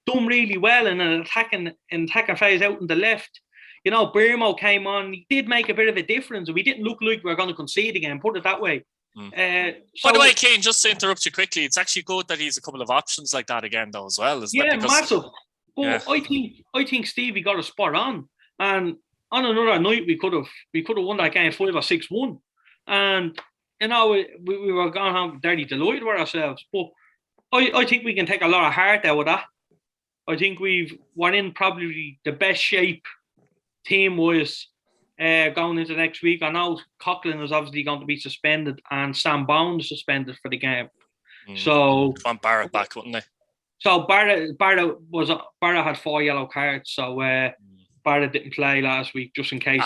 Done really well in an attacking phase out in the left. Birmo came on. He did make a bit of a difference. And we didn't look like we were going to concede again, put it that way. By the way, Kane, just to interrupt you quickly, it's actually good that he's a couple of options like that again, though, as well. Massive. But I think Stevie got a spot on. And on another night, we could have won that game 5 or 6-1, and we were going home dirty delighted with ourselves. But I think we can take a lot of heart out of that. I think we're in probably the best shape team-wise going into next week. I know Coughlin is obviously going to be suspended, and Sam Bowen is suspended for the game. So want Barrett back, wouldn't they? So Barrett had 4 yellow cards. So. Barrett didn't play last week just in case.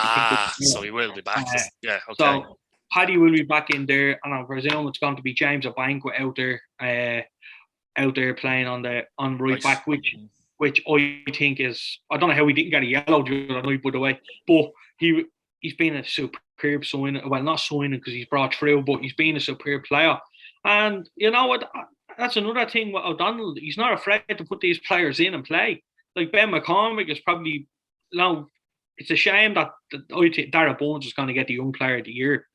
So he will be back. Okay. So Paddy will be back in there, and I presume it's going to be James Abankwah out there playing on right back, which I think is, I don't know how he didn't get a yellow the other night, by the way, but he's been a superb signing. Well, not signing because he's brought through, but he's been a superb player. And you know what? That's another thing with O'Donnell. He's not afraid to put these players in and play. Like Ben McCormick is probably. No, it's a shame that I think Darragh Bones is going to get the Young Player of the Year.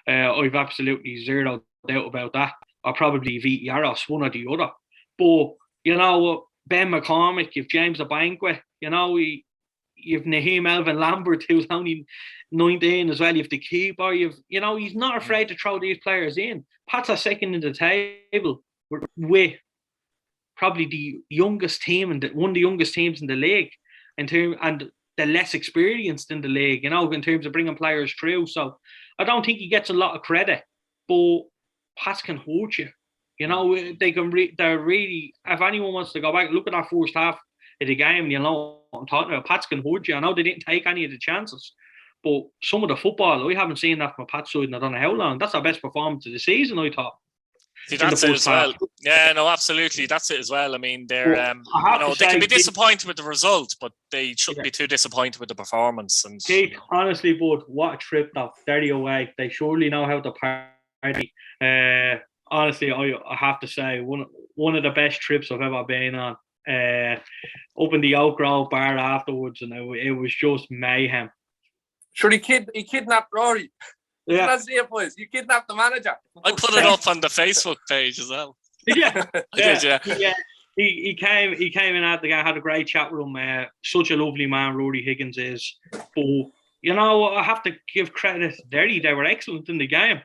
I've absolutely zero doubt about that. Or probably Viti Yaros, one or the other. But, Ben McCormick, you've James Abankwah, you've Naheem Elvin Lambert, who's only 19 as well. You've the keeper. He's not afraid to throw these players in. Pat's a second in the table with probably the youngest team and one of the youngest teams in the league. And the less experienced in the league, in terms of bringing players through. So I don't think he gets a lot of credit, but Pats can hurt you. They can. They're really. If anyone wants to go back, look at that first half of the game. What I'm talking about. Pats can hurt you. I know they didn't take any of the chances, but some of the football we haven't seen that from a Pats side in I don't know how long. That's our best performance of the season, I thought. See, that's it as well. Yeah, no, absolutely. That's it as well. I mean, they're they can be disappointed with the result, but they shouldn't be too disappointed with the performance. And Keith, honestly, bud, what a trip though. Derry away. They surely know how to party. Honestly, I have to say one of the best trips I've ever been on. up in the Oak Grove bar afterwards, and it was just mayhem. Sure, he kidnapped Rory. Yeah, That's it, boys. You kidnapped the manager. I put it up on the Facebook page as well. Yeah, did, yeah. He came in at the guy, had a great chat with him. Such a lovely man, Rory Higgins is. But you know, I have to give credit to Derry. They were excellent in the game,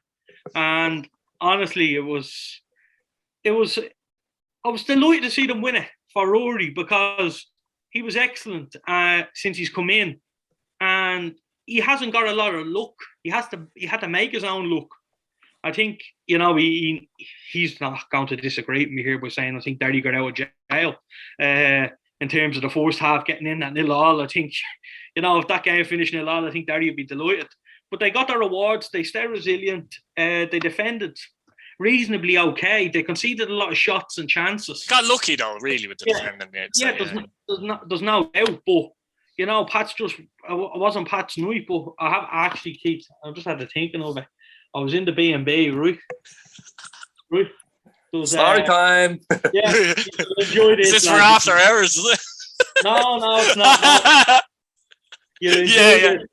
and honestly, I was delighted to see them win it for Rory, because he was excellent since he's come in, and he hasn't got a lot of luck. He had to make his own luck. I think, you know, he's not going to disagree with me here by saying I think Derry got out of jail in terms of the first half getting in at 0-0. I think, you know, if that game finished 0-0, I think Derry would be delighted. But they got their rewards. They stayed resilient. They defended reasonably okay. They conceded a lot of shots and chances. Got lucky though, really, with the defending. There's no doubt. But you know, I wasn't Pat's night, but I have actually, Keith, I just had to thinking of it. I was in the B&B, right? Story time. Yeah, enjoy this. Is this for after hours, is it? No, it's not. You enjoy it,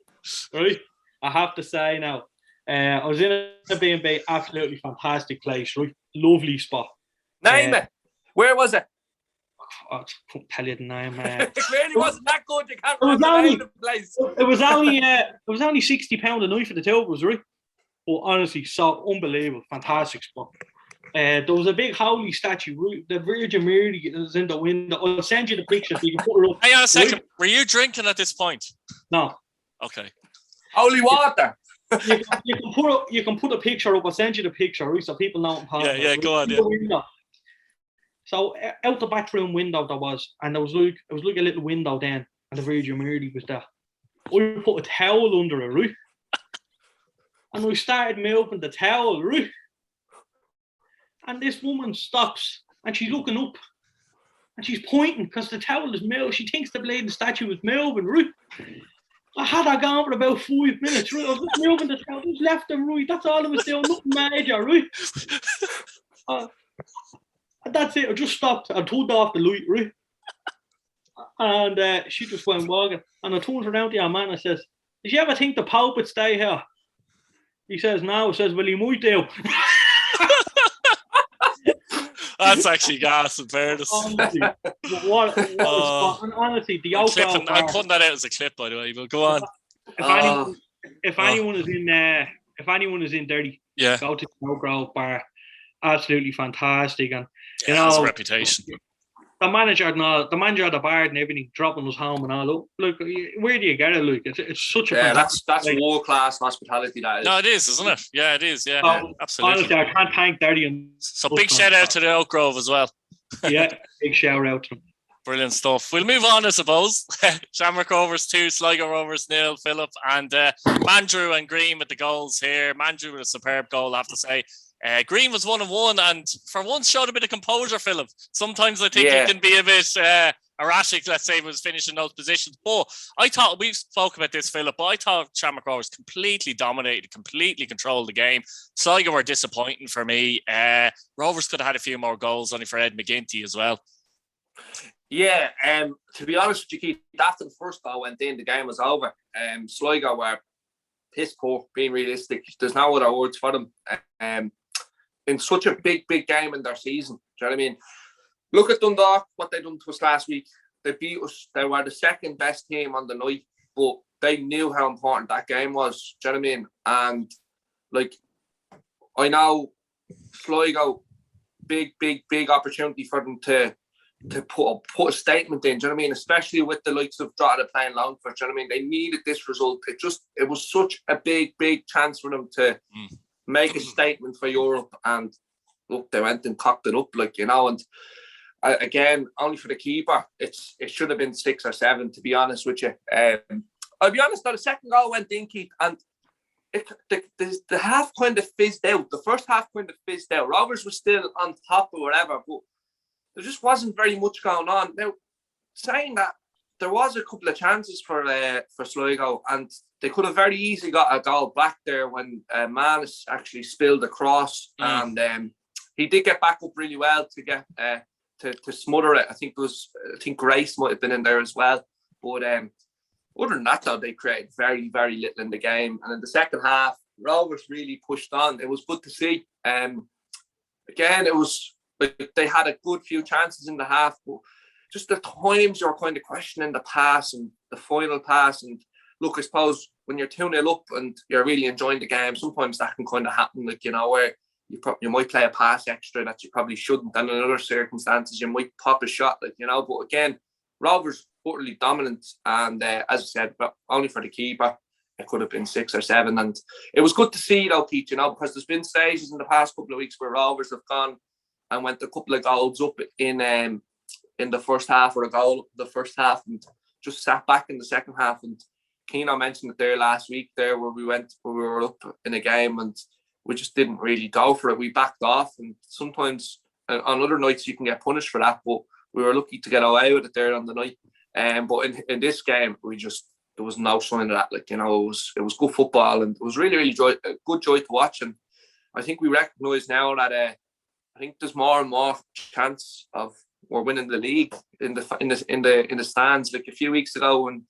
right? I have to say now, I was in a B&B, absolutely fantastic place, right? Lovely spot. Name it. Where was it? I couldn't tell you the name. It really wasn't that good. You can't remember the name of the place. It was only £60 a night for the two of us, right? But honestly, so unbelievable, fantastic spot. There was a big holy statue. The Virgin Mary is in the window. I'll send you the picture so you can put it up. Hang on a second. Were you drinking at this point? No. Okay. Holy water. You can put a picture up. I'll send you the picture, right, so people know. Yeah, go on. Yeah. So out the bathroom window there was, and it was like a little window then, and the Virgin Mary was there. I put a towel under it, right? And we started moving the towel, right? And this woman stops and she's looking up and she's pointing because the towel is moving. She thinks the bleeding statue is moving, right? I had her gone for about 5 minutes, right? I was just moving the towel, just left and right. That's all I was doing, nothing major, right? And that's it. I just stopped. I turned off the light, right? And she just went walking. And I turned around to your man and says, "Did you ever think the Pope would stay here?" He says, "No." He says, "Well, he might do." That's actually gas, in fairness. Honestly, honestly, the Oak Grove bar. I'm putting that out as a clip, by the way. But go on. If anyone is in Derry, go to the Oak Grove bar. Absolutely fantastic, and you know, has a reputation. The manager of the bar and everything, dropping us home and all. Look, where do you get it? Look, it's such a that's world class hospitality. That is. No, it is, isn't it? Yeah, it is. Yeah, absolutely. Honestly, I can't thank Derry. So big shout out to the Oak Grove as well. Yeah, big shout out to them. Brilliant stuff. We'll move on, I suppose. Shamrock Rovers 2, Sligo Rovers 0, Philip, and Mandrew and Green with the goals here. Mandrew with a superb goal, I have to say. Green was 1-1, and for once showed a bit of composure, Philip. Sometimes I think he can be a bit erratic, let's say, was finishing those positions. But I thought, we've spoken about this, Philip, but I thought Shamrock Rovers completely dominated, completely controlled the game. Sligo were disappointing for me. Rovers could have had a few more goals, only for Ed McGinty as well. Yeah, to be honest with you, Keith, after the first goal went in, the game was over. Sligo were piss poor, being realistic. There's no other words for them. In such a big game in their season. Do you know what I mean? Look at Dundalk, what they done to us last week. They beat us. They were the second best team on the night, but they knew how important that game was. Do you know what I mean? And like, I know Sligo, big opportunity for them to put a statement in. Do you know what I mean? Especially with the likes of Drogheda playing Longford. Do you know what I mean? They needed this result. It was such a big chance for them to make a statement for Europe, and look, they went and cocked it up, like, you know. And again, only for the keeper, it should have been 6 or 7, to be honest with you. I'll be honest, though, the second goal went in, Keith, and the half kind of fizzed out. The first half kind of fizzed out. Rovers were still on top or whatever, but there just wasn't very much going on. Now, saying that, there was a couple of chances for Sligo, and they could have very easily got a goal back there when Manus actually spilled across, and he did get back up really well to to smother it. I think Grace might have been in there as well. But other than that, though, they created very, very little in the game. And in the second half, Rovers really pushed on. It was good to see. Again, it was like they had a good few chances in the half, but just the times you were kind of questioning the pass and the final pass. And look, I suppose when you're 2-0 up and you're really enjoying the game, sometimes that can kind of happen, like, you know, where you might play a pass extra that you probably shouldn't, and in other circumstances you might pop a shot, like, you know. But again, Rovers utterly dominant, and as I said, but only for the keeper, it could have been 6 or 7, and it was good to see, though, Keith, you know, because there's been stages in the past couple of weeks where Rovers have gone and went a couple of goals up in the first half, or a goal up in the first half, and just sat back in the second half. And Keano mentioned it there last week, there where we were up in a game and we just didn't really go for it. We backed off, and sometimes on other nights you can get punished for that, but we were lucky to get away with it there on the night. But in this game, there was no sign of that. Like, you know, it was good football, and it was really, really good joy to watch. And I think we recognise now that I think there's more and more chance of we're winning the league in the stands. Like a few weeks ago, when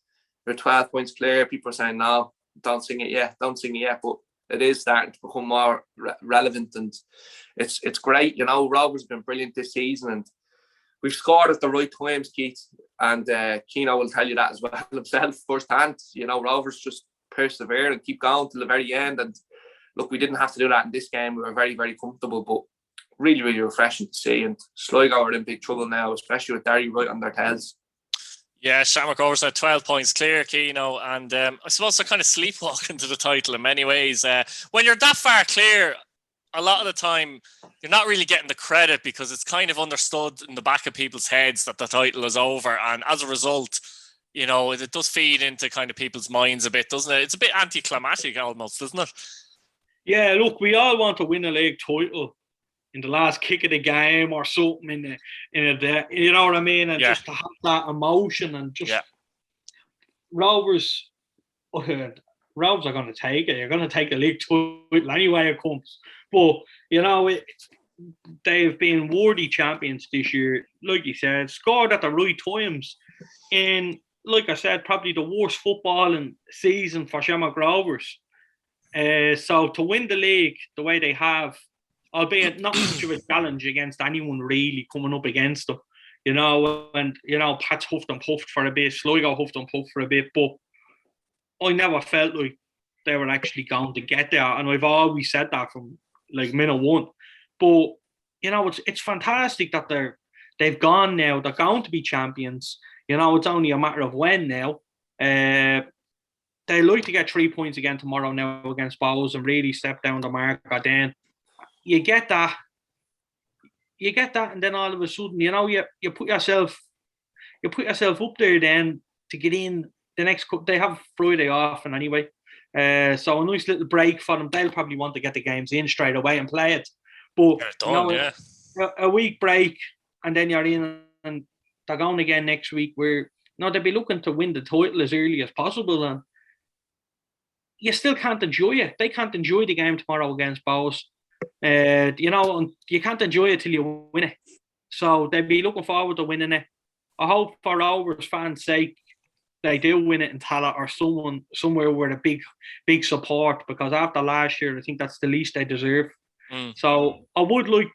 we're 12 points clear, people are saying, "No, don't sing it yet." But it is starting to become more relevant, and it's great. You know, Rovers have been brilliant this season, and we've scored at the right times, Keith. And Keano will tell you that as well himself firsthand. You know, Rovers just persevere and keep going till the very end. And look, we didn't have to do that in this game. We were very, very comfortable, but really, really refreshing to see. And Sligo are in big trouble now, especially with Derry right on their tails. Yeah, Shamrock Rovers now 12 points clear, Keano, and I suppose they're kind of sleepwalking to the title in many ways. When you're that far clear, a lot of the time you're not really getting the credit, because it's kind of understood in the back of people's heads that the title is over, and as a result, you know, it does feed into kind of people's minds a bit, doesn't it? It's a bit anticlimactic almost, isn't it? Yeah, look, we all want to win a league title in the last kick of the game or something in a day, you know what I mean? And just to have that emotion, and just Rovers are going to take it. You're going to take the league title anyway it comes. But, you know, they've been worthy champions this year. Like you said, scored at the right times. And like I said, probably the worst footballing season for Shamrock Rovers. So to win the league the way they have, albeit not much of a challenge against anyone really coming up against them, you know, and, you know, Pat's huffed and puffed for a bit, Sligo huffed and puffed for a bit, but I never felt like they were actually going to get there, and I've always said that from like minute one. But, you know, it's fantastic that they've gone now, they're going to be champions, you know, it's only a matter of when now. They like to get 3 points again tomorrow now against Bows and really step down the marker. Then you get that, and then all of a sudden, you know, you put yourself up there then to get in the next cup. They have Friday off, and anyway, so a nice little break for them. They'll probably want to get the games in straight away and play it. But a week break, and then you're in, and they're going again next week. Where they'll be looking to win the title as early as possible, and you still can't enjoy it. They can't enjoy the game tomorrow against Bows. You know, and you can't enjoy it till you win it. So they'll be looking forward to winning it. I hope for Rovers fans' sake they do win it in Tallaght, or somewhere with a big support, because after last year I think that's the least they deserve. So I would like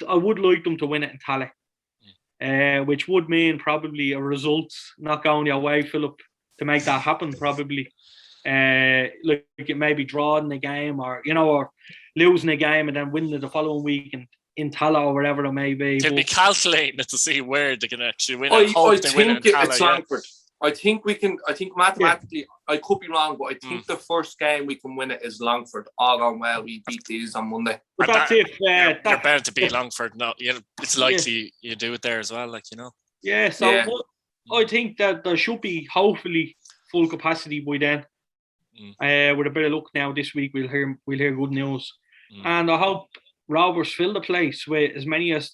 them to win it in Tallaght, which would mean probably a result not going your way, Philip, to make that happen probably. Like it maybe drawing the game, or, you know, or losing a game and then winning it the following week in Tallaght or wherever it may be. They'll be calculating it to see where they can actually win. I think it's Longford. I think mathematically, I could be wrong, but I think the first game we can win it is Longford. All going well, we beat these on Monday. But that's if you're bound to beat Longford. No, it's likely you do it there as well, like, you know. Yeah, so I think that there should be hopefully full capacity by then. With a bit of luck now this week, we'll hear good news, and I hope Rovers fill the place with as many as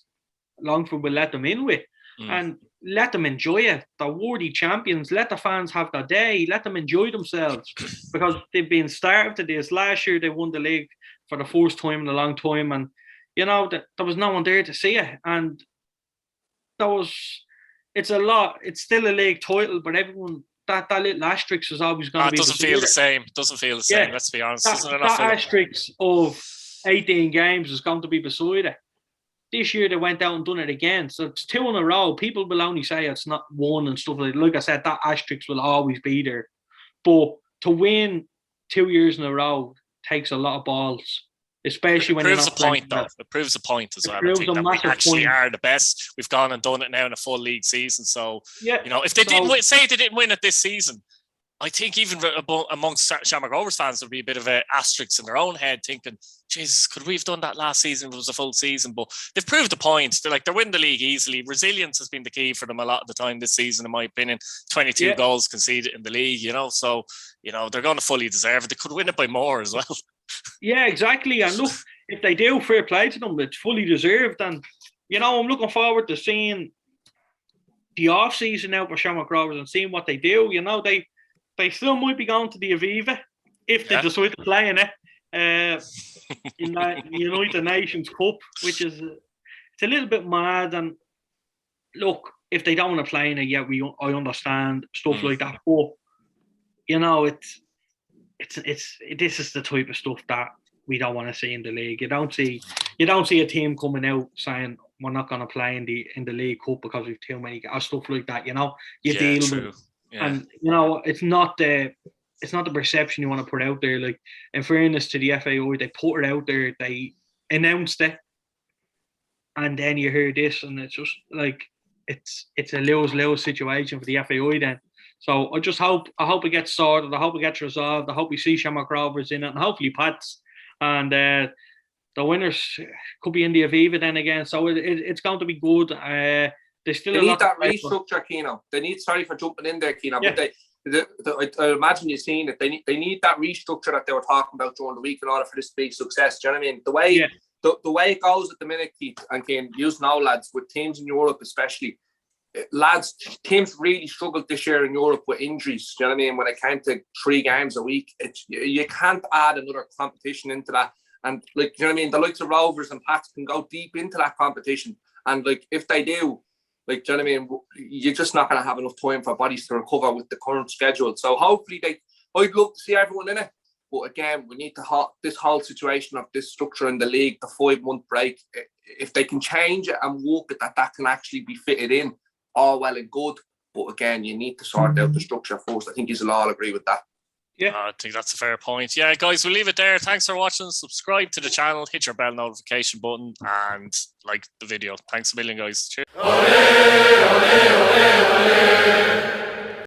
Longford will let them in with, and let them enjoy it. They're worthy champions. Let the fans have their day. Let them enjoy themselves, because they've been starved to this. Last year they won the league for the first time in a long time, and, you know, there was no one there to see it. And it's a lot. It's still a league title, but everyone that little asterisk is always going to be. It doesn't feel the same. It doesn't feel the same. Let's be honest. That asterisk of 18 games is going to be beside it. This year they went out and done it again, so it's 2 in a row. People will only say it's not 1 and stuff like that. Like I said, that asterisk will always be there. But to win 2 years in a row takes a lot of balls. Especially when it proves a point, though. It proves a point as well. I think that we actually are the best. We've gone and done it now in a full league season. So, if they didn't win, say they didn't win it this season, I think even amongst Shamrock Rovers fans, there'd be a bit of an asterisk in their own head thinking, Jesus, could we have done that last season if it was a full season? But they've proved the point. They're winning the league easily. Resilience has been the key for them a lot of the time this season, in my opinion. 22 goals conceded in the league, So, they're going to fully deserve it. They could win it by more as well. Yeah, exactly. And look, if they do, fair play to them. It's fully deserved. And, I'm looking forward to seeing the off-season now for Shamrock Rovers and seeing what they do. They still might be going to the Aviva if they decide to play in it in that United Nations Cup, which is it's a little bit mad. And look, if they don't want to play in it, I understand stuff like that. But this is the type of stuff that we don't want to see in the league. You don't see a team coming out saying we're not going to play in the League Cup because we've too many stuff like that. You deal true. with. Yeah. And it's not the perception you want to put out there. Like, in fairness to the FAI, they put it out there, they announced it, and then you hear this, and it's just like it's a lose situation for the FAI then. So I hope it gets sorted. I hope it gets resolved. I hope we see Shamrock Rovers in it, and hopefully Pats, and the winners could be in the Aviva then again. So it's going to be good. They need that restructure, Keano. Sorry for jumping in there, Keano, but I imagine you've seen it. They need that restructure that they were talking about during the week in order for this to be a success. Do you know what I mean? The way it goes at the minute, Keith, and Keane, you know, lads, with teams in Europe especially, teams really struggled this year in Europe with injuries. Do you know what I mean? When it came to 3 games a week, you can't add another competition into that. And, do you know what I mean? The likes of Rovers and Pats can go deep into that competition. And, if they do, do you know what I mean? You're just not going to have enough time for bodies to recover with the current schedule. So hopefully I'd love to see everyone in it. But again, we need to this whole situation of this structure in the league, the 5-month break. If they can change it and work it, that can actually be fitted in, all well and good. But again, you need to sort out the structure first. I think you'll all agree with that. Yeah, I think that's a fair point. Yeah, guys, we'll leave it there. Thanks for watching. Subscribe to the channel, hit your bell notification button, and like the video. Thanks a million, guys. Cheers. Olé, olé, olé, olé.